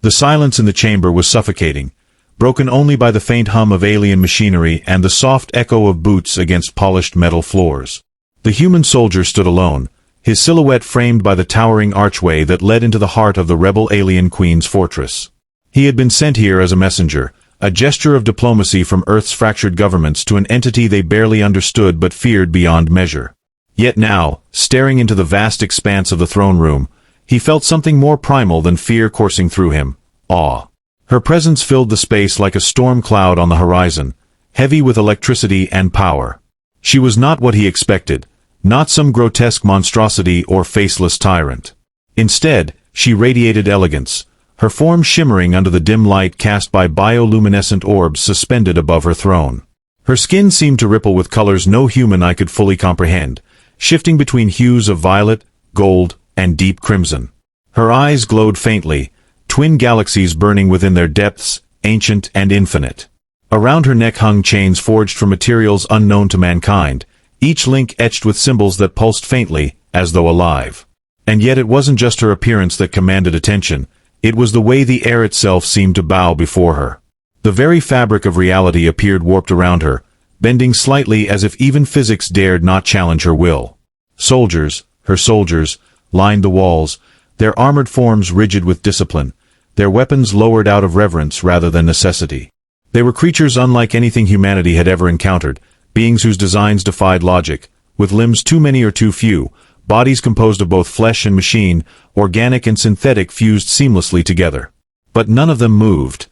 The silence in the chamber was suffocating, broken only by the faint hum of alien machinery and the soft echo of boots against polished metal floors. The human soldier stood alone, his silhouette framed by the towering archway that led into the heart of the rebel alien queen's fortress. He had been sent here as a messenger, a gesture of diplomacy from Earth's fractured governments to an entity they barely understood but feared beyond measure. Yet now, staring into the vast expanse of the throne room, he felt something more primal than fear coursing through him: awe. Her presence filled the space like a storm cloud on the horizon, heavy with electricity and power. She was not what he expected, not some grotesque monstrosity or faceless tyrant. Instead, she radiated elegance, her form shimmering under the dim light cast by bioluminescent orbs suspended above her throne. Her skin seemed to ripple with colors no human eye could fully comprehend, shifting between hues of violet, gold, and deep crimson. Her eyes glowed faintly, twin galaxies burning within their depths, ancient and infinite. Around her neck hung chains forged from materials unknown to mankind, each link etched with symbols that pulsed faintly, as though alive. And yet it wasn't just her appearance that commanded attention, it was the way the air itself seemed to bow before her. The very fabric of reality appeared warped around her, bending slightly as if even physics dared not challenge her will. Soldiers, her soldiers, lined the walls, their armored forms rigid with discipline, their weapons lowered out of reverence rather than necessity. They were creatures unlike anything humanity had ever encountered, beings whose designs defied logic, with limbs too many or too few, bodies composed of both flesh and machine, organic and synthetic fused seamlessly together. But none of them moved.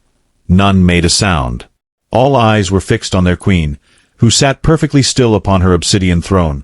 None made a sound. All eyes were fixed on their queen, who sat perfectly still upon her obsidian throne,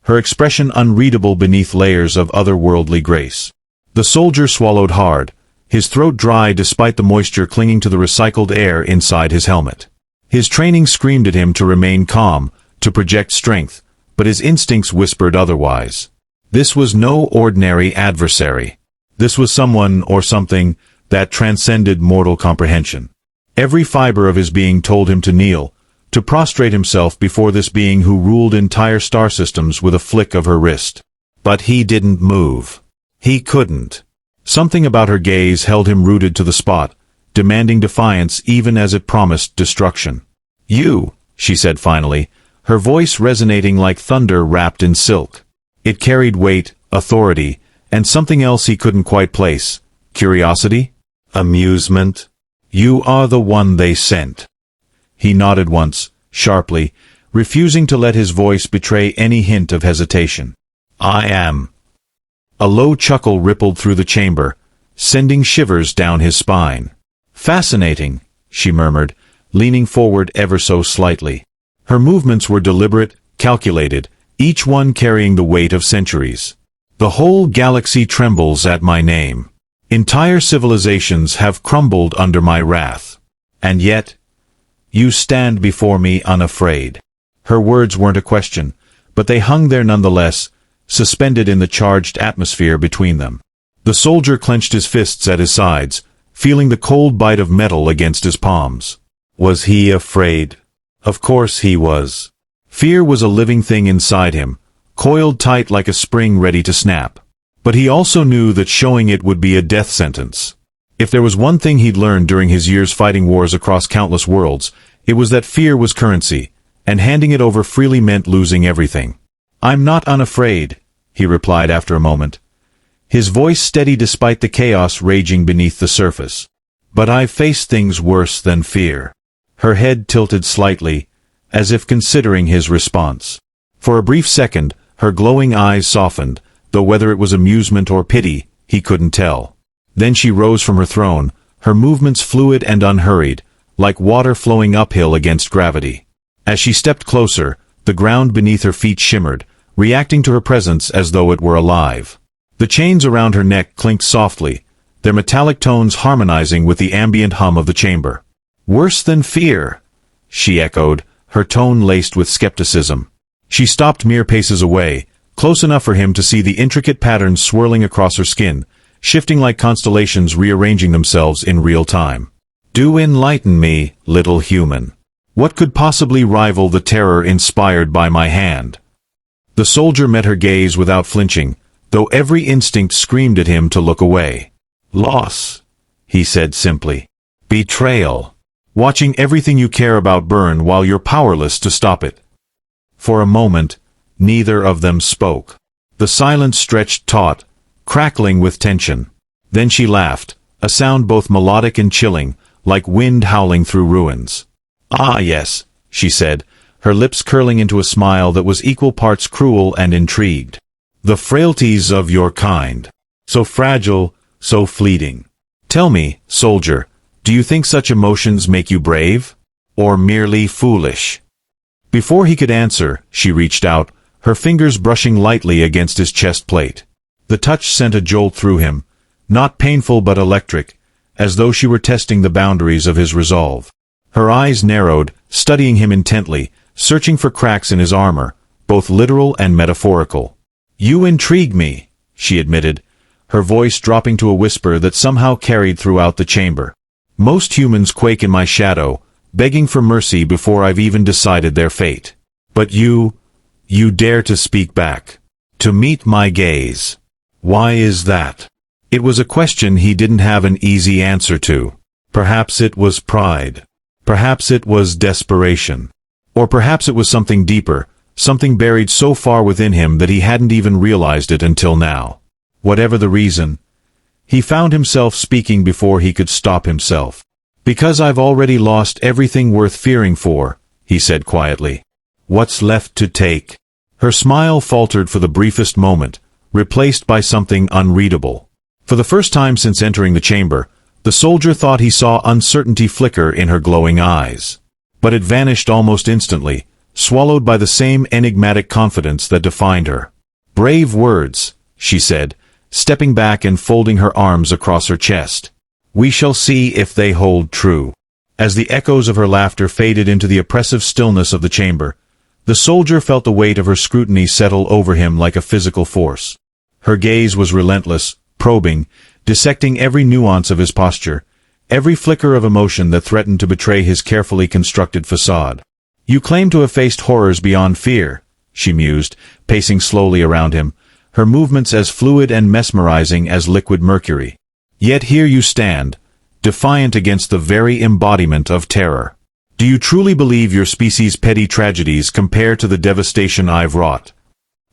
her expression unreadable beneath layers of otherworldly grace. The soldier swallowed hard, his throat dry despite the moisture clinging to the recycled air inside his helmet. His training screamed at him to remain calm, to project strength, but his instincts whispered otherwise. This was no ordinary adversary. This was someone or something that transcended mortal comprehension. Every fiber of his being told him to kneel, to prostrate himself before this being who ruled entire star systems with a flick of her wrist. But he didn't move. He couldn't. Something about her gaze held him rooted to the spot, demanding defiance even as it promised destruction. "You," she said finally, her voice resonating like thunder wrapped in silk. It carried weight, authority, and something else he couldn't quite place. Curiosity? Amusement? "You are the one they sent." He nodded once, sharply, refusing to let his voice betray any hint of hesitation. "I am." A low chuckle rippled through the chamber, sending shivers down his spine. "Fascinating," she murmured, leaning forward ever so slightly. Her movements were deliberate, calculated, each one carrying the weight of centuries. "The whole galaxy trembles at my name. Entire civilizations have crumbled under my wrath. And yet, you stand before me unafraid." Her words weren't a question, but they hung there nonetheless, suspended in the charged atmosphere between them. The soldier clenched his fists at his sides, feeling the cold bite of metal against his palms. Was he afraid? Of course he was. Fear was a living thing inside him, coiled tight like a spring ready to snap. But he also knew that showing it would be a death sentence. If there was one thing he'd learned during his years fighting wars across countless worlds, it was that fear was currency, and handing it over freely meant losing everything. "I'm not unafraid," he replied after a moment, his voice steady despite the chaos raging beneath the surface. "But I've faced things worse than fear." Her head tilted slightly, as if considering his response. For a brief second, her glowing eyes softened, though whether it was amusement or pity, he couldn't tell. Then she rose from her throne, her movements fluid and unhurried, like water flowing uphill against gravity. As she stepped closer, the ground beneath her feet shimmered, reacting to her presence as though it were alive. The chains around her neck clinked softly, their metallic tones harmonizing with the ambient hum of the chamber. "Worse than fear," she echoed, her tone laced with skepticism. She stopped mere paces away, close enough for him to see the intricate patterns swirling across her skin, shifting like constellations rearranging themselves in real time. "Do enlighten me, little human. What could possibly rival the terror inspired by my hand?" The soldier met her gaze without flinching, though every instinct screamed at him to look away. "Loss," he said simply. Betrayal. Watching everything you care about burn while you're powerless to stop it. For a moment, neither of them spoke. The silence stretched taut, crackling with tension. Then she laughed, a sound both melodic and chilling, like wind howling through ruins. Ah yes, she said, her lips curling into a smile that was equal parts cruel and intrigued. The frailties of your kind. So fragile, so fleeting. Tell me, soldier, do you think such emotions make you brave? Or merely foolish? Before he could answer, she reached out, her fingers brushing lightly against his chest plate. The touch sent a jolt through him, not painful but electric, as though she were testing the boundaries of his resolve. Her eyes narrowed, studying him intently, searching for cracks in his armor, both literal and metaphorical. You intrigue me, she admitted, her voice dropping to a whisper that somehow carried throughout the chamber. Most humans quake in my shadow, begging for mercy before I've even decided their fate. But you dare to speak back. To meet my gaze. Why is that? It was a question he didn't have an easy answer to. Perhaps it was pride. Perhaps it was desperation. Or perhaps it was something deeper, something buried so far within him that he hadn't even realized it until now. Whatever the reason, he found himself speaking before he could stop himself. Because I've already lost everything worth fearing for, he said quietly. What's left to take? Her smile faltered for the briefest moment, replaced by something unreadable. For the first time since entering the chamber, the soldier thought he saw uncertainty flicker in her glowing eyes. But it vanished almost instantly, swallowed by the same enigmatic confidence that defined her. Brave words, she said, stepping back and folding her arms across her chest. We shall see if they hold true. As the echoes of her laughter faded into the oppressive stillness of the chamber, the soldier felt the weight of her scrutiny settle over him like a physical force. Her gaze was relentless, probing, dissecting every nuance of his posture, every flicker of emotion that threatened to betray his carefully constructed facade. You claim to have faced horrors beyond fear, she mused, pacing slowly around him, her movements as fluid and mesmerizing as liquid mercury. Yet here you stand, defiant against the very embodiment of terror. Do you truly believe your species' petty tragedies compare to the devastation I've wrought?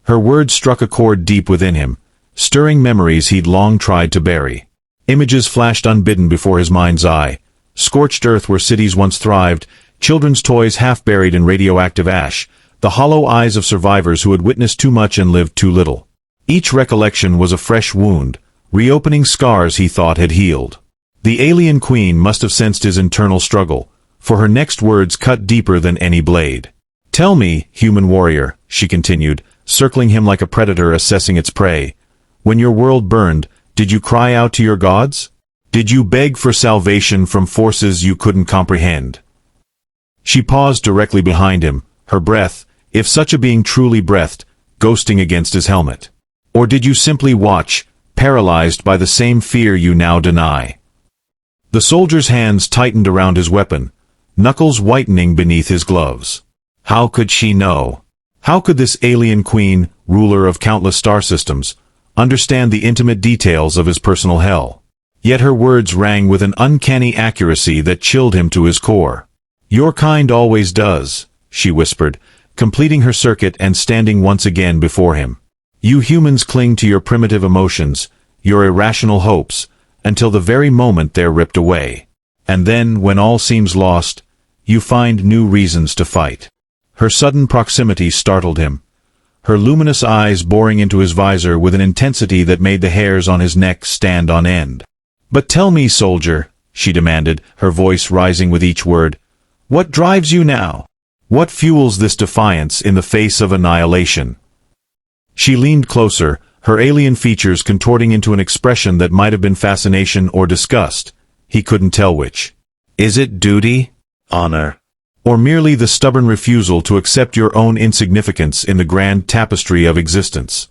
Her words struck a chord deep within him, stirring memories he'd long tried to bury. Images flashed unbidden before his mind's eye. Scorched earth where cities once thrived, children's toys half buried in radioactive ash, the hollow eyes of survivors who had witnessed too much and lived too little. Each recollection was a fresh wound, reopening scars he thought had healed. The alien queen must have sensed his internal struggle, for her next words cut deeper than any blade. Tell me, human warrior, she continued, circling him like a predator assessing its prey. When your world burned, did you cry out to your gods? Did you beg for salvation from forces you couldn't comprehend? She paused directly behind him, her breath, if such a being truly breathed, ghosting against his helmet. Or did you simply watch, paralyzed by the same fear you now deny? The soldier's hands tightened around his weapon, knuckles whitening beneath his gloves. How could she know? How could this alien queen, ruler of countless star systems, understand the intimate details of his personal hell? Yet her words rang with an uncanny accuracy that chilled him to his core. Your kind always does, she whispered, completing her circuit and standing once again before him. You humans cling to your primitive emotions, your irrational hopes, until the very moment they're ripped away. And then, when all seems lost, you find new reasons to fight. Her sudden proximity startled him, her luminous eyes boring into his visor with an intensity that made the hairs on his neck stand on end. But tell me, soldier, she demanded, her voice rising with each word, what drives you now? What fuels this defiance in the face of annihilation? She leaned closer, her alien features contorting into an expression that might have been fascination or disgust. He couldn't tell which. Is it duty? Honor? Or merely the stubborn refusal to accept your own insignificance in the grand tapestry of existence?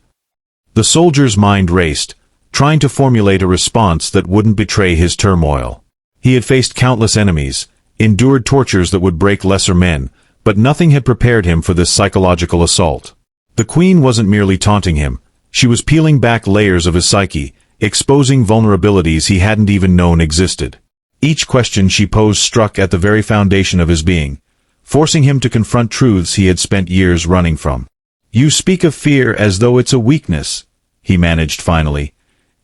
The soldier's mind raced, trying to formulate a response that wouldn't betray his turmoil. He had faced countless enemies, endured tortures that would break lesser men, but nothing had prepared him for this psychological assault. The queen wasn't merely taunting him, she was peeling back layers of his psyche, exposing vulnerabilities he hadn't even known existed. Each question she posed struck at the very foundation of his being, forcing him to confront truths he had spent years running from. "You speak of fear as though it's a weakness," he managed finally,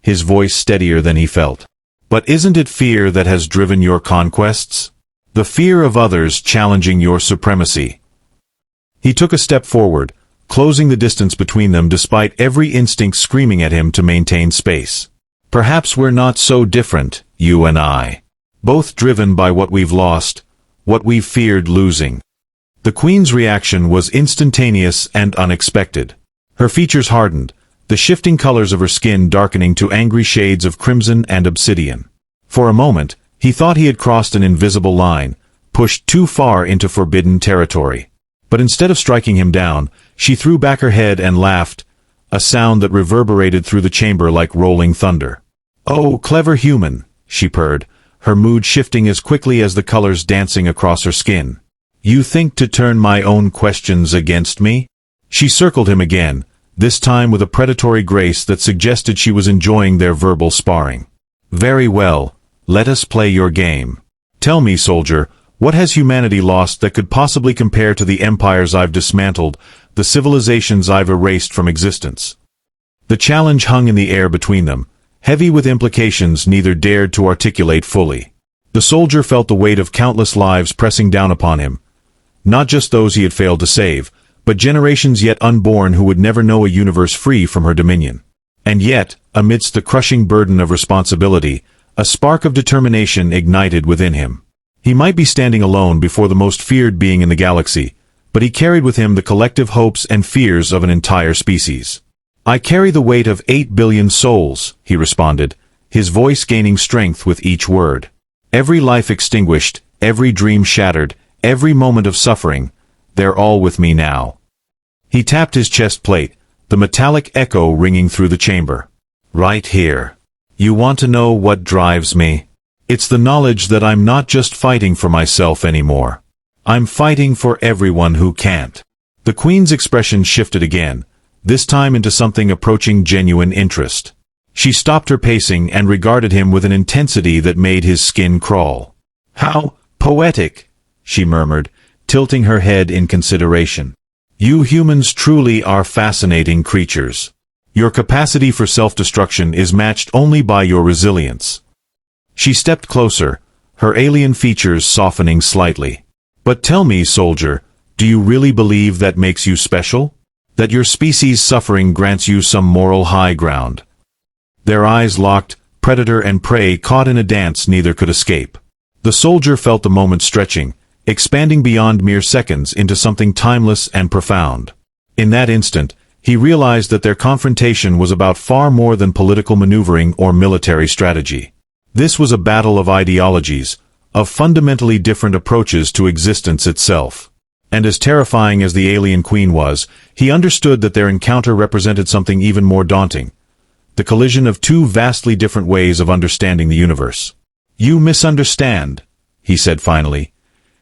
his voice steadier than he felt. "But isn't it fear that has driven your conquests? The fear of others challenging your supremacy." He took a step forward, closing the distance between them despite every instinct screaming at him to maintain space. "Perhaps we're not so different, you and I. Both driven by what we've lost, what we've feared losing." The Queen's reaction was instantaneous and unexpected. Her features hardened, the shifting colors of her skin darkening to angry shades of crimson and obsidian. For a moment, he thought he had crossed an invisible line, pushed too far into forbidden territory. But instead of striking him down, she threw back her head and laughed, a sound that reverberated through the chamber like rolling thunder. "Oh, clever human," she purred, her mood shifting as quickly as the colors dancing across her skin. "You think to turn my own questions against me?" She circled him again, this time with a predatory grace that suggested she was enjoying their verbal sparring. "Very well, let us play your game. Tell me, soldier, what has humanity lost that could possibly compare to the empires I've dismantled, the civilizations I've erased from existence?" The challenge hung in the air between them, heavy with implications neither dared to articulate fully. The soldier felt the weight of countless lives pressing down upon him, not just those he had failed to save, but generations yet unborn who would never know a universe free from her dominion. And yet, amidst the crushing burden of responsibility, a spark of determination ignited within him. He might be standing alone before the most feared being in the galaxy, but he carried with him the collective hopes and fears of an entire species. "I carry the weight of 8 billion souls," he responded, his voice gaining strength with each word. "Every life extinguished, every dream shattered, every moment of suffering, they're all with me now." He tapped his chest plate, the metallic echo ringing through the chamber. "Right here. You want to know what drives me? It's the knowledge that I'm not just fighting for myself anymore. I'm fighting for everyone who can't." The Queen's expression shifted again, this time into something approaching genuine interest. She stopped her pacing and regarded him with an intensity that made his skin crawl. "How poetic," she murmured, tilting her head in consideration. "You humans truly are fascinating creatures. Your capacity for self-destruction is matched only by your resilience." She stepped closer, her alien features softening slightly. "But tell me, soldier, do you really believe that makes you special? That your species' suffering grants you some moral high ground?" Their eyes locked, predator and prey caught in a dance neither could escape. The soldier felt the moment stretching, expanding beyond mere seconds into something timeless and profound. In that instant, he realized that their confrontation was about far more than political maneuvering or military strategy. This was a battle of ideologies, of fundamentally different approaches to existence itself. And as terrifying as the alien queen was, he understood that their encounter represented something even more daunting: the collision of two vastly different ways of understanding the universe. "You misunderstand," he said finally,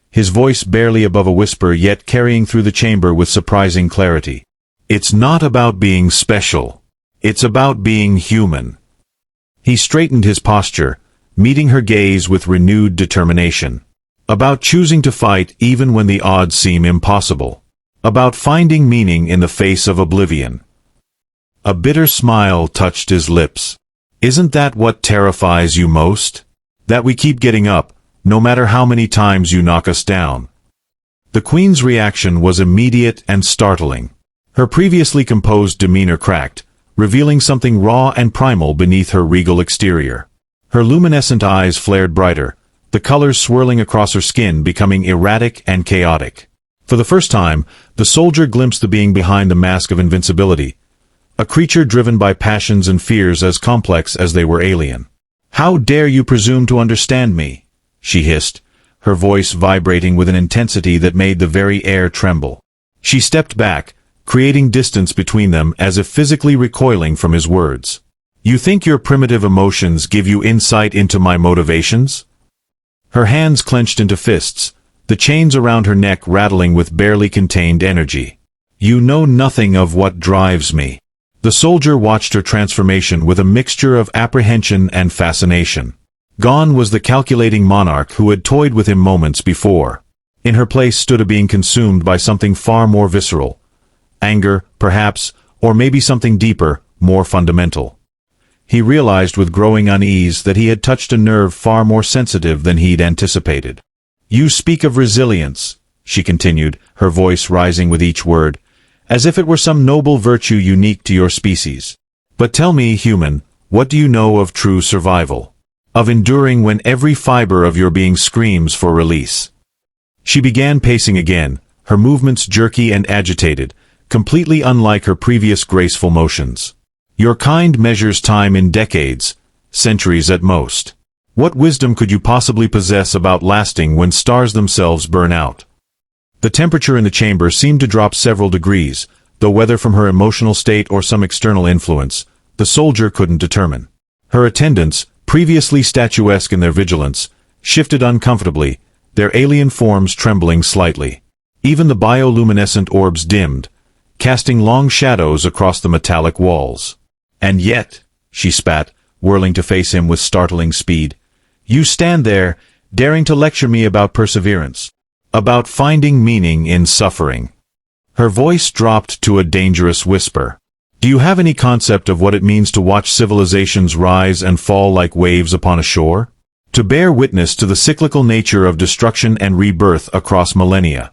his voice barely above a whisper yet carrying through the chamber with surprising clarity. "It's not about being special. It's about being human." He straightened his posture, meeting her gaze with renewed determination. "About choosing to fight even when the odds seem impossible. About finding meaning in the face of oblivion." A bitter smile touched his lips. "Isn't that what terrifies you most? That we keep getting up, no matter how many times you knock us down?" The Queen's reaction was immediate and startling. Her previously composed demeanor cracked, revealing something raw and primal beneath her regal exterior. Her luminescent eyes flared brighter, the colors swirling across her skin becoming erratic and chaotic. For the first time, the soldier glimpsed the being behind the mask of invincibility, a creature driven by passions and fears as complex as they were alien. "How dare you presume to understand me?" she hissed, her voice vibrating with an intensity that made the very air tremble. She stepped back, creating distance between them as if physically recoiling from his words. "You think your primitive emotions give you insight into my motivations?" Her hands clenched into fists, the chains around her neck rattling with barely contained energy. "You know nothing of what drives me. The soldier watched her transformation with a mixture of apprehension and fascination. Gone was the calculating monarch who had toyed with him moments before. In her place stood a being consumed by something far more visceral. Anger, perhaps, or maybe something deeper, more fundamental. He realized with growing unease that he had touched a nerve far more sensitive than he'd anticipated. "You speak of resilience," she continued, her voice rising with each word, as if it were some noble virtue unique to your species. "But tell me, human, what do you know of true survival? Of enduring when every fiber of your being screams for release?" She began pacing again, her movements jerky and agitated, completely unlike her previous graceful motions. "Your kind measures time in decades, centuries at most. What wisdom could you possibly possess about lasting when stars themselves burn out?" The temperature in the chamber seemed to drop several degrees, though whether from her emotional state or some external influence, the soldier couldn't determine. Her attendants, previously statuesque in their vigilance, shifted uncomfortably, their alien forms trembling slightly. Even the bioluminescent orbs dimmed, casting long shadows across the metallic walls. "And yet," she spat, whirling to face him with startling speed, "you stand there, daring to lecture me about perseverance, about finding meaning in suffering." Her voice dropped to a dangerous whisper. "Do you have any concept of what it means to watch civilizations rise and fall like waves upon a shore? To bear witness to the cyclical nature of destruction and rebirth across millennia?"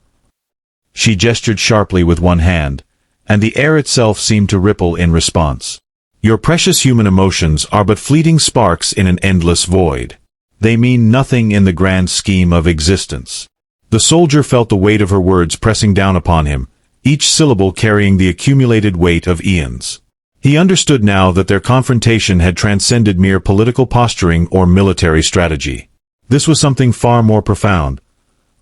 She gestured sharply with one hand, and the air itself seemed to ripple in response. "Your precious human emotions are but fleeting sparks in an endless void. They mean nothing in the grand scheme of existence." The soldier felt the weight of her words pressing down upon him, each syllable carrying the accumulated weight of eons. He understood now that their confrontation had transcended mere political posturing or military strategy. This was something far more profound.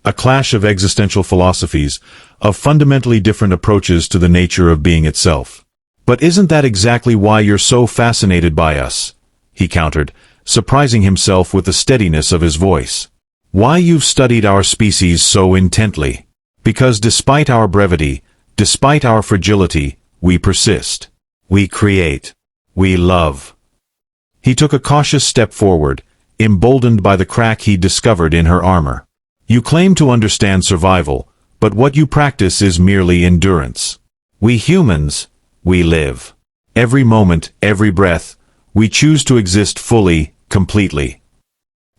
A clash of existential philosophies, of fundamentally different approaches to the nature of being itself. "But isn't that exactly why you're so fascinated by us?" he countered, surprising himself with the steadiness of his voice. "Why you've studied our species so intently? Because despite our brevity, despite our fragility, we persist. We create. We love." He took a cautious step forward, emboldened by the crack he'd discovered in her armor. "You claim to understand survival, but what you practice is merely endurance. We humans, we live. Every moment, every breath, we choose to exist fully, completely."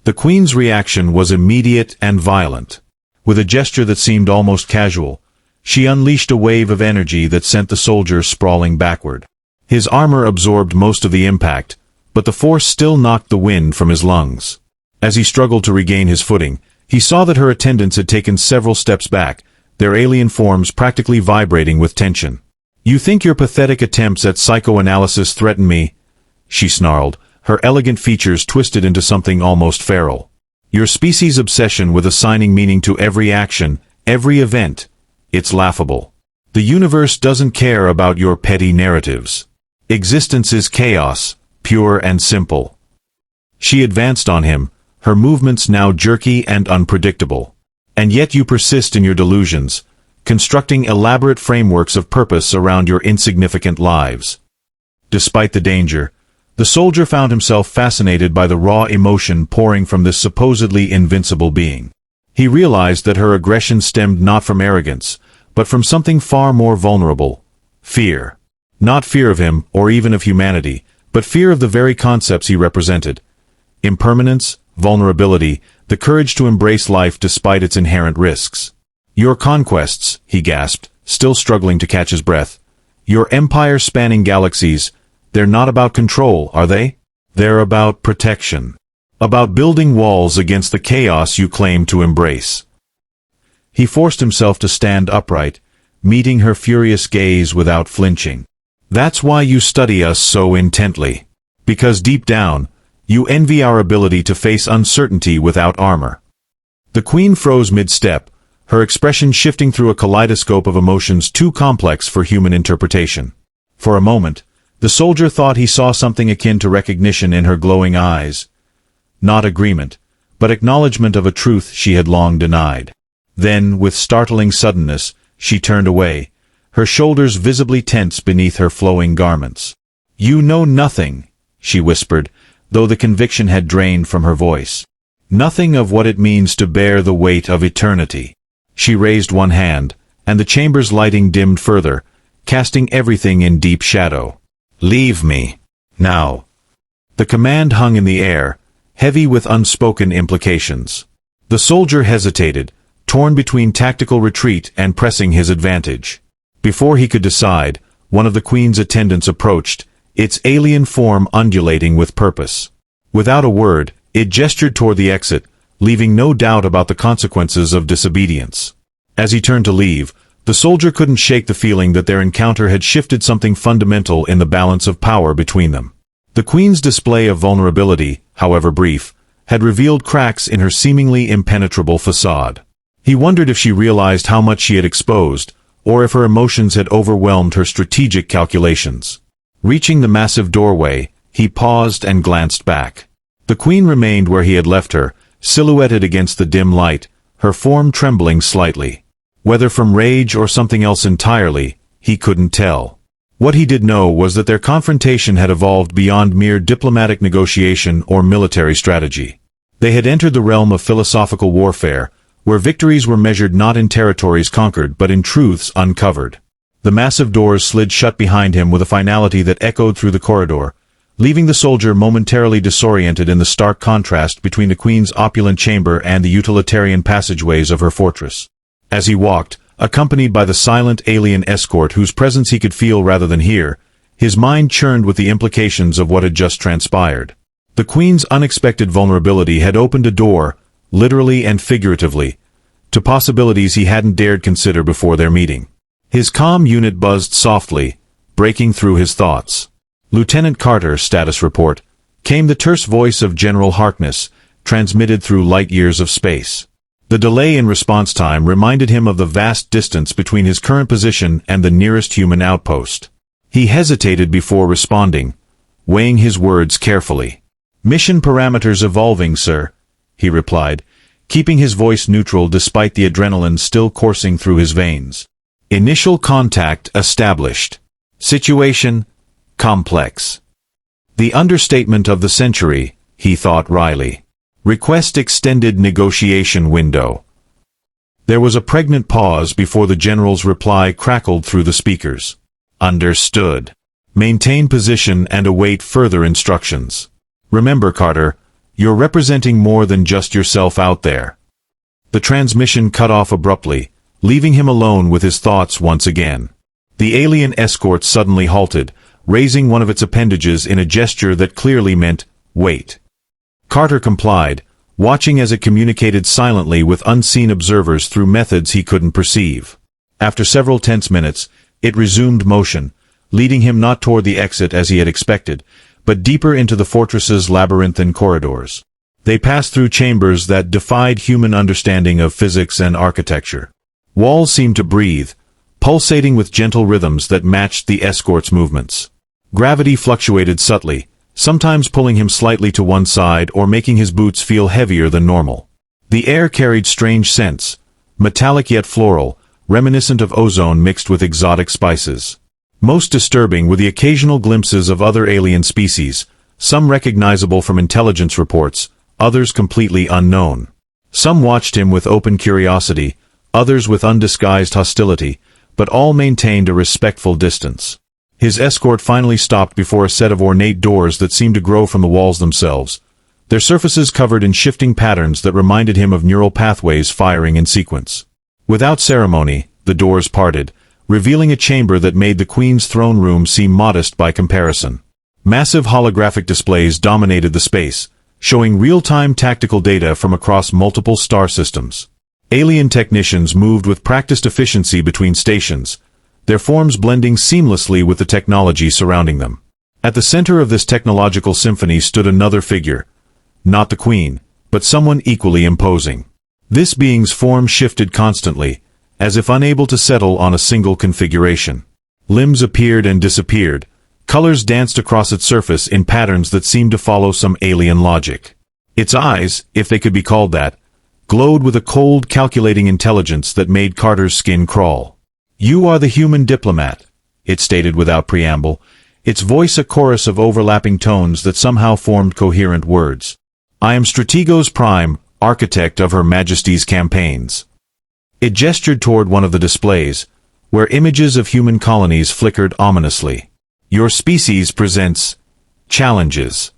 The Queen's reaction was immediate and violent. With a gesture that seemed almost casual, she unleashed a wave of energy that sent the soldier sprawling backward. His armor absorbed most of the impact, but the force still knocked the wind from his lungs. As he struggled to regain his footing, he saw that her attendants had taken several steps back, their alien forms practically vibrating with tension. "You think your pathetic attempts at psychoanalysis threaten me?" she snarled, her elegant features twisted into something almost feral. "Your species' obsession with assigning meaning to every action, every event, it's laughable. The universe doesn't care about your petty narratives. Existence is chaos, pure and simple." She advanced on him, her movements now jerky and unpredictable. "And yet you persist in your delusions, constructing elaborate frameworks of purpose around your insignificant lives." Despite the danger, the soldier found himself fascinated by the raw emotion pouring from this supposedly invincible being. He realized that her aggression stemmed not from arrogance, but from something far more vulnerable: fear. Not fear of him, or even of humanity, but fear of the very concepts he represented. Impermanence, vulnerability, the courage to embrace life despite its inherent risks. "Your conquests," he gasped, still struggling to catch his breath. "Your empire-spanning galaxies, they're not about control, are they? They're about protection. About building walls against the chaos you claim to embrace." He forced himself to stand upright, meeting her furious gaze without flinching. "That's why you study us so intently. Because deep down, you envy our ability to face uncertainty without armor." The Queen froze mid-step, her expression shifting through a kaleidoscope of emotions too complex for human interpretation. For a moment, the soldier thought he saw something akin to recognition in her glowing eyes. Not agreement, but acknowledgement of a truth she had long denied. Then, with startling suddenness, she turned away, her shoulders visibly tense beneath her flowing garments. "You know nothing," she whispered, though the conviction had drained from her voice. "Nothing of what it means to bear the weight of eternity." She raised one hand, and the chamber's lighting dimmed further, casting everything in deep shadow. "Leave me. Now." The command hung in the air, heavy with unspoken implications. The soldier hesitated, torn between tactical retreat and pressing his advantage. Before he could decide, one of the Queen's attendants approached, its alien form undulating with purpose. Without a word, it gestured toward the exit, leaving no doubt about the consequences of disobedience. As he turned to leave, the soldier couldn't shake the feeling that their encounter had shifted something fundamental in the balance of power between them. The Queen's display of vulnerability, however brief, had revealed cracks in her seemingly impenetrable facade. He wondered if she realized how much she had exposed, or if her emotions had overwhelmed her strategic calculations. Reaching the massive doorway, he paused and glanced back. The Queen remained where he had left her, silhouetted against the dim light, her form trembling slightly. Whether from rage or something else entirely, he couldn't tell. What he did know was that their confrontation had evolved beyond mere diplomatic negotiation or military strategy. They had entered the realm of philosophical warfare, where victories were measured not in territories conquered but in truths uncovered. The massive doors slid shut behind him with a finality that echoed through the corridor, leaving the soldier momentarily disoriented in the stark contrast between the Queen's opulent chamber and the utilitarian passageways of her fortress. As he walked, accompanied by the silent alien escort whose presence he could feel rather than hear, his mind churned with the implications of what had just transpired. The Queen's unexpected vulnerability had opened a door, literally and figuratively, to possibilities he hadn't dared consider before their meeting. His comm unit buzzed softly, breaking through his thoughts. "Lieutenant Carter, status report," came the terse voice of General Harkness, transmitted through light years of space. The delay in response time reminded him of the vast distance between his current position and the nearest human outpost. He hesitated before responding, weighing his words carefully. "Mission parameters evolving, sir," he replied, keeping his voice neutral despite the adrenaline still coursing through his veins. "Initial contact established. Situation complex." The understatement of the century, he thought wryly. "Request extended negotiation window." There was a pregnant pause before the general's reply crackled through the speakers. "Understood. Maintain position and await further instructions. Remember, Carter, you're representing more than just yourself out there." The transmission cut off abruptly, leaving him alone with his thoughts once again. The alien escort suddenly halted, raising one of its appendages in a gesture that clearly meant, "Wait." Carter complied, watching as it communicated silently with unseen observers through methods he couldn't perceive. After several tense minutes, it resumed motion, leading him not toward the exit as he had expected, but deeper into the fortress's labyrinthine corridors. They passed through chambers that defied human understanding of physics and architecture. Walls seemed to breathe, pulsating with gentle rhythms that matched the escort's movements. Gravity fluctuated subtly, sometimes pulling him slightly to one side or making his boots feel heavier than normal. The air carried strange scents, metallic yet floral, reminiscent of ozone mixed with exotic spices. Most disturbing were the occasional glimpses of other alien species, some recognizable from intelligence reports, others completely unknown. Some watched him with open curiosity, others with undisguised hostility, but all maintained a respectful distance. His escort finally stopped before a set of ornate doors that seemed to grow from the walls themselves, their surfaces covered in shifting patterns that reminded him of neural pathways firing in sequence. Without ceremony, the doors parted, revealing a chamber that made the Queen's throne room seem modest by comparison. Massive holographic displays dominated the space, showing real-time tactical data from across multiple star systems. Alien technicians moved with practiced efficiency between stations, their forms blending seamlessly with the technology surrounding them. At the center of this technological symphony stood another figure, not the Queen, but someone equally imposing. This being's form shifted constantly, as if unable to settle on a single configuration. Limbs appeared and disappeared, colors danced across its surface in patterns that seemed to follow some alien logic. Its eyes, if they could be called that, glowed with a cold, calculating intelligence that made Carter's skin crawl. "You are the human diplomat," it stated without preamble, its voice a chorus of overlapping tones that somehow formed coherent words. "I am Strategos Prime, architect of Her Majesty's campaigns." It gestured toward one of the displays, where images of human colonies flickered ominously. "Your species presents challenges."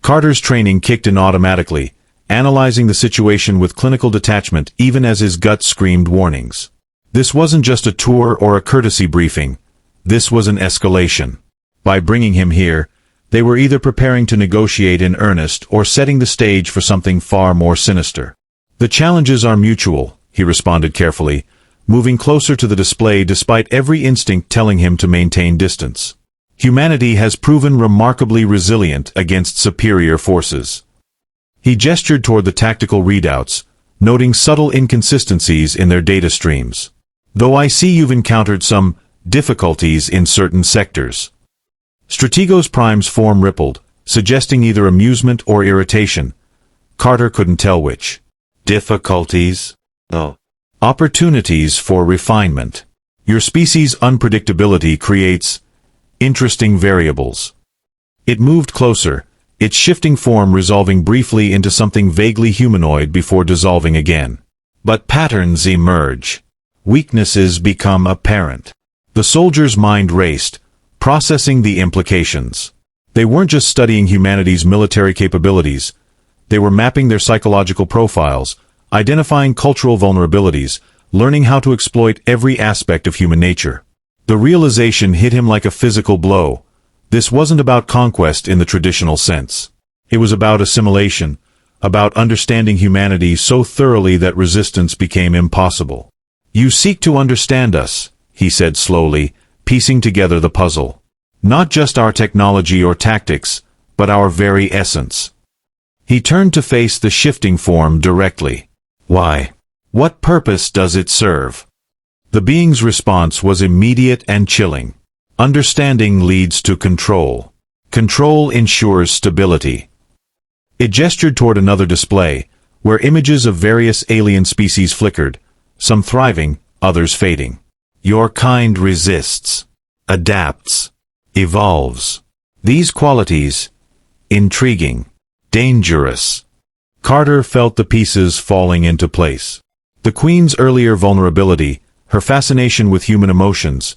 Carter's training kicked in automatically, analyzing the situation with clinical detachment even as his gut screamed warnings. This wasn't just a tour or a courtesy briefing. This was an escalation. By bringing him here, they were either preparing to negotiate in earnest or setting the stage for something far more sinister. "The challenges are mutual," he responded carefully, moving closer to the display despite every instinct telling him to maintain distance. "Humanity has proven remarkably resilient against superior forces." He gestured toward the tactical readouts, noting subtle inconsistencies in their data streams. "Though I see you've encountered some difficulties in certain sectors." Strategos Prime's form rippled, suggesting either amusement or irritation. Carter couldn't tell which. "Difficulties? No. Opportunities for refinement. Your species' unpredictability creates interesting variables." It moved closer, its shifting form resolving briefly into something vaguely humanoid before dissolving again. "But patterns emerge. Weaknesses become apparent." The soldier's mind raced, processing the implications. They weren't just studying humanity's military capabilities. They were mapping their psychological profiles, identifying cultural vulnerabilities, learning how to exploit every aspect of human nature. The realization hit him like a physical blow. This wasn't about conquest in the traditional sense. It was about assimilation, about understanding humanity so thoroughly that resistance became impossible. "You seek to understand us," he said slowly, piecing together the puzzle. "Not just our technology or tactics, but our very essence." He turned to face the shifting form directly. "Why? What purpose does it serve?" The being's response was immediate and chilling. "Understanding leads to control. Control ensures stability." It gestured toward another display, where images of various alien species flickered, some thriving, others fading. "Your kind resists, adapts, evolves. These qualities, intriguing, dangerous." Carter felt the pieces falling into place. The Queen's earlier vulnerability, her fascination with human emotions,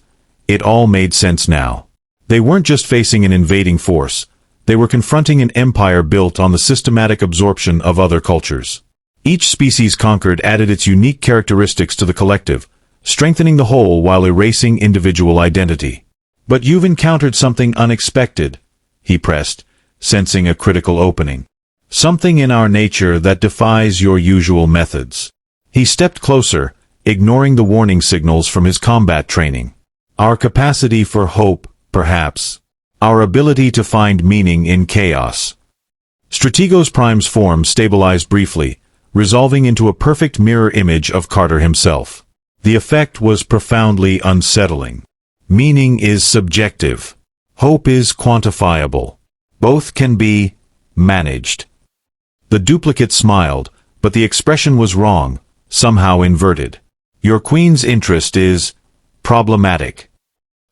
it all made sense now. They weren't just facing an invading force, they were confronting an empire built on the systematic absorption of other cultures. Each species conquered added its unique characteristics to the collective, strengthening the whole while erasing individual identity. "But you've encountered something unexpected," he pressed, sensing a critical opening. "Something in our nature that defies your usual methods." He stepped closer, ignoring the warning signals from his combat training. "Our capacity for hope, perhaps. Our ability to find meaning in chaos." Strategos Prime's form stabilized briefly, resolving into a perfect mirror image of Carter himself. The effect was profoundly unsettling. Meaning is subjective. Hope is quantifiable. Both can be managed. The duplicate smiled, but the expression was wrong, somehow inverted. "Your Queen's interest is problematic."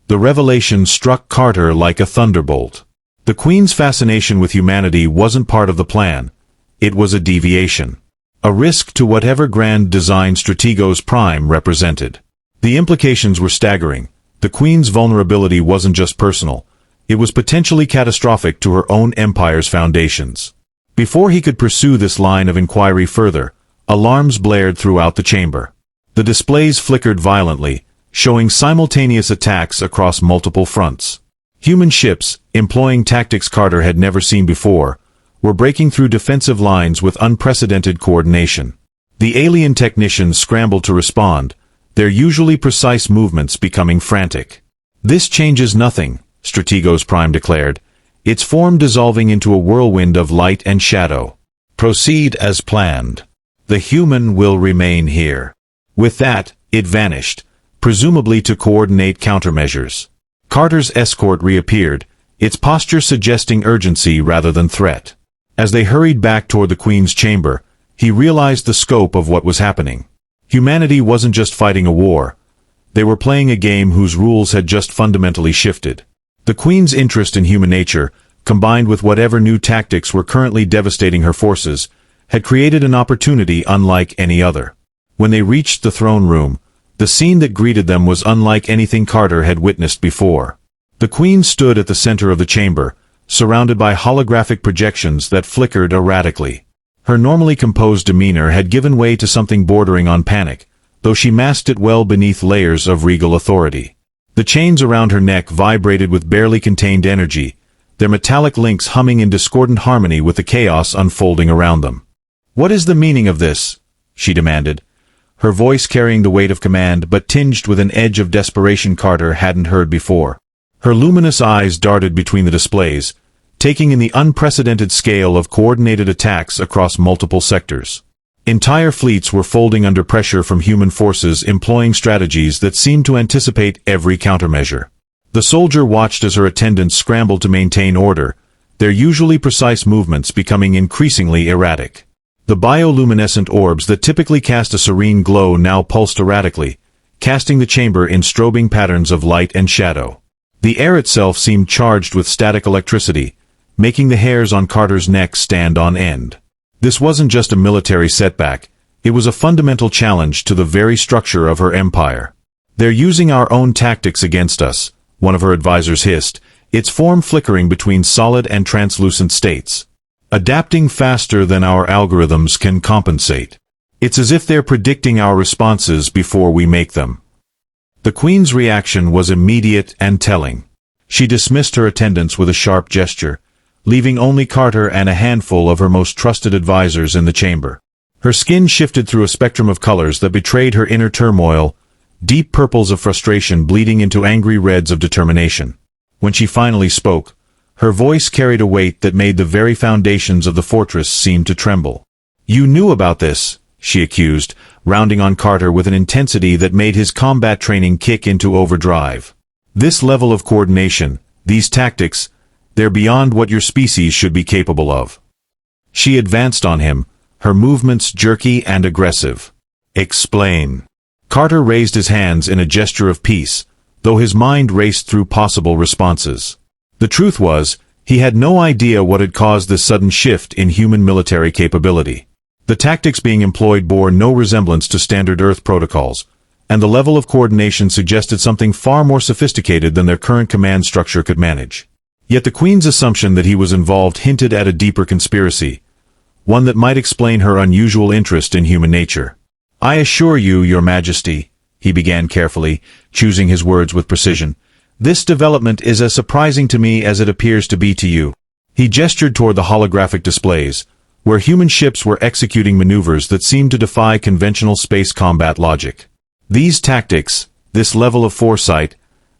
The revelation struck Carter like a thunderbolt. The Queen's fascination with humanity wasn't part of the plan. It was a deviation. A risk to whatever grand design Strategos Prime represented. The implications were staggering. The Queen's vulnerability wasn't just personal. It was potentially catastrophic to her own empire's foundations. Before he could pursue this line of inquiry further, alarms blared throughout the chamber. The displays flickered violently, showing simultaneous attacks across multiple fronts. Human ships, employing tactics Carter had never seen before, were breaking through defensive lines with unprecedented coordination. The alien technicians scrambled to respond, their usually precise movements becoming frantic. "This changes nothing," Strategos Prime declared, its form dissolving into a whirlwind of light and shadow. "Proceed as planned. The human will remain here." With that, it vanished, presumably to coordinate countermeasures. Carter's escort reappeared, its posture suggesting urgency rather than threat. As they hurried back toward the Queen's chamber, he realized the scope of what was happening. Humanity wasn't just fighting a war. They were playing a game whose rules had just fundamentally shifted. The Queen's interest in human nature, combined with whatever new tactics were currently devastating her forces, had created an opportunity unlike any other. When they reached the throne room, the scene that greeted them was unlike anything Carter had witnessed before. The Queen stood at the center of the chamber, surrounded by holographic projections that flickered erratically. Her normally composed demeanor had given way to something bordering on panic, though she masked it well beneath layers of regal authority. The chains around her neck vibrated with barely contained energy, their metallic links humming in discordant harmony with the chaos unfolding around them. "What is the meaning of this?" she demanded, her voice carrying the weight of command but tinged with an edge of desperation Carter hadn't heard before. Her luminous eyes darted between the displays, taking in the unprecedented scale of coordinated attacks across multiple sectors. Entire fleets were folding under pressure from human forces employing strategies that seemed to anticipate every countermeasure. The soldier watched as her attendants scrambled to maintain order, their usually precise movements becoming increasingly erratic. The bioluminescent orbs that typically cast a serene glow now pulsed erratically, casting the chamber in strobing patterns of light and shadow. The air itself seemed charged with static electricity, making the hairs on Carter's neck stand on end. This wasn't just a military setback, it was a fundamental challenge to the very structure of her empire. "They're using our own tactics against us," one of her advisors hissed, its form flickering between solid and translucent states. "Adapting faster than our algorithms can compensate. It's as if they're predicting our responses before we make them." The Queen's reaction was immediate and telling. She dismissed her attendants with a sharp gesture, leaving only Carter and a handful of her most trusted advisors in the chamber. Her skin shifted through a spectrum of colors that betrayed her inner turmoil, deep purples of frustration bleeding into angry reds of determination. When she finally spoke, her voice carried a weight that made the very foundations of the fortress seem to tremble. "You knew about this," she accused, rounding on Carter with an intensity that made his combat training kick into overdrive. "This level of coordination, these tactics, they're beyond what your species should be capable of." She advanced on him, her movements jerky and aggressive. "Explain." Carter raised his hands in a gesture of peace, though his mind raced through possible responses. The truth was, he had no idea what had caused this sudden shift in human military capability. The tactics being employed bore no resemblance to standard Earth protocols, and the level of coordination suggested something far more sophisticated than their current command structure could manage. Yet the Queen's assumption that he was involved hinted at a deeper conspiracy, one that might explain her unusual interest in human nature. "I assure you, Your Majesty," he began carefully, choosing his words with precision, "this development is as surprising to me as it appears to be to you." He gestured toward the holographic displays, where human ships were executing maneuvers that seemed to defy conventional space combat logic. "These tactics, this level of foresight,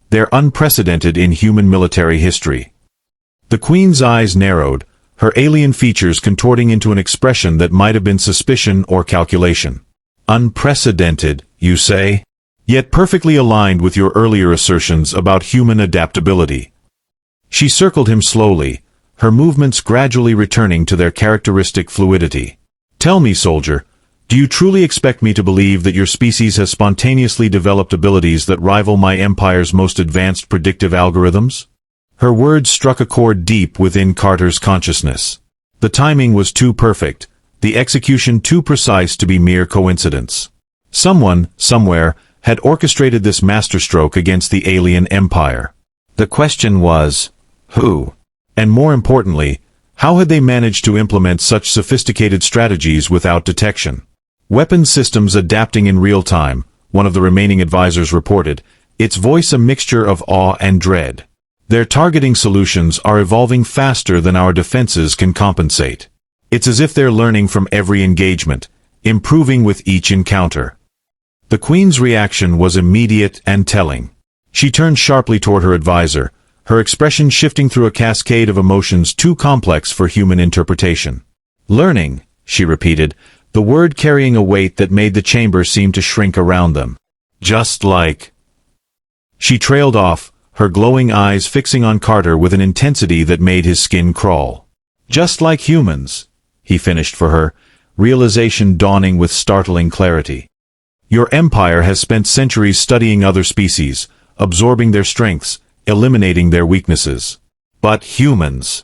they're unprecedented in human military history." The Queen's eyes narrowed, her alien features contorting into an expression that might have been suspicion or calculation. "Unprecedented, you say? Yet perfectly aligned with your earlier assertions about human adaptability." She circled him slowly, her movements gradually returning to their characteristic fluidity. "Tell me, soldier, do you truly expect me to believe that your species has spontaneously developed abilities that rival my empire's most advanced predictive algorithms?" Her words struck a chord deep within Carter's consciousness. The timing was too perfect, the execution too precise to be mere coincidence. Someone, somewhere, had orchestrated this masterstroke against the alien empire. The question was, who? And more importantly, how had they managed to implement such sophisticated strategies without detection? "Weapon systems adapting in real time," one of the remaining advisors reported, its voice a mixture of awe and dread. "Their targeting solutions are evolving faster than our defenses can compensate. It's as if they're learning from every engagement, improving with each encounter." The Queen's reaction was immediate and telling. She turned sharply toward her advisor, her expression shifting through a cascade of emotions too complex for human interpretation. "Learning," she repeated, the word carrying a weight that made the chamber seem to shrink around them. "Just like—" She trailed off, her glowing eyes fixing on Carter with an intensity that made his skin crawl. "Just like humans," he finished for her, realization dawning with startling clarity. Your empire has spent centuries studying other species, absorbing their strengths, eliminating their weaknesses. But humans.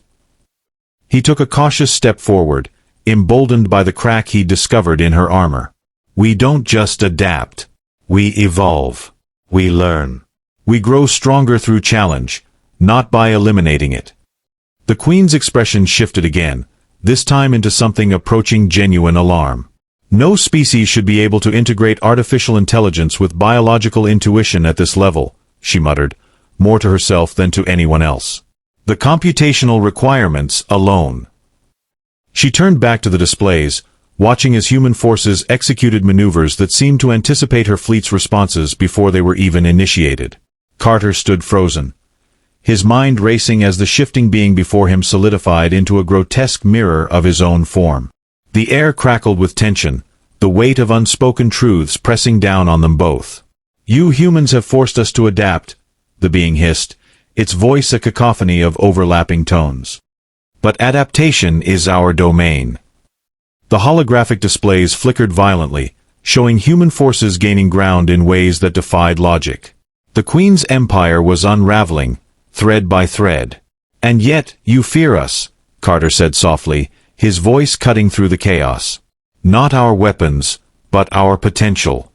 He took a cautious step forward, emboldened by the crack he discovered in her armor. We don't just adapt. We evolve. We learn. We grow stronger through challenge, not by eliminating it. The Queen's expression shifted again, this time into something approaching genuine alarm. No species should be able to integrate artificial intelligence with biological intuition at this level, she muttered, more to herself than to anyone else. The computational requirements alone. She turned back to the displays, watching as human forces executed maneuvers that seemed to anticipate her fleet's responses before they were even initiated. Carter stood frozen, his mind racing as the shifting being before him solidified into a grotesque mirror of his own form. The air crackled with tension, the weight of unspoken truths pressing down on them both. You humans have forced us to adapt, the being hissed, its voice a cacophony of overlapping tones. But adaptation is our domain. The holographic displays flickered violently, showing human forces gaining ground in ways that defied logic. The Queen's empire was unraveling, thread by thread. And yet, you fear us, Carter said softly, his voice cutting through the chaos. Not our weapons, but our potential.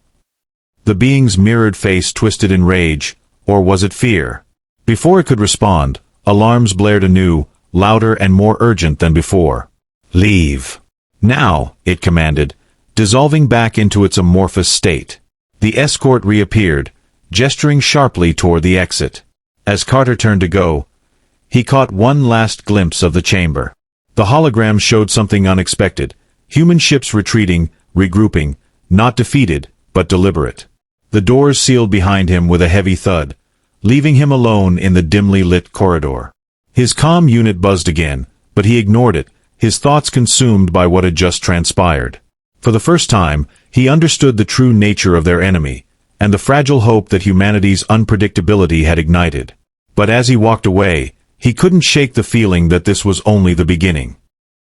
The being's mirrored face twisted in rage, or was it fear? Before it could respond, alarms blared anew, louder and more urgent than before. Leave. Now, it commanded, dissolving back into its amorphous state. The escort reappeared, gesturing sharply toward the exit. As Carter turned to go, he caught one last glimpse of the chamber. The hologram showed something unexpected, human ships retreating, regrouping, not defeated, but deliberate. The doors sealed behind him with a heavy thud, leaving him alone in the dimly lit corridor. His comm unit buzzed again, but he ignored it, his thoughts consumed by what had just transpired. For the first time, he understood the true nature of their enemy, and the fragile hope that humanity's unpredictability had ignited. But as he walked away, he couldn't shake the feeling that this was only the beginning.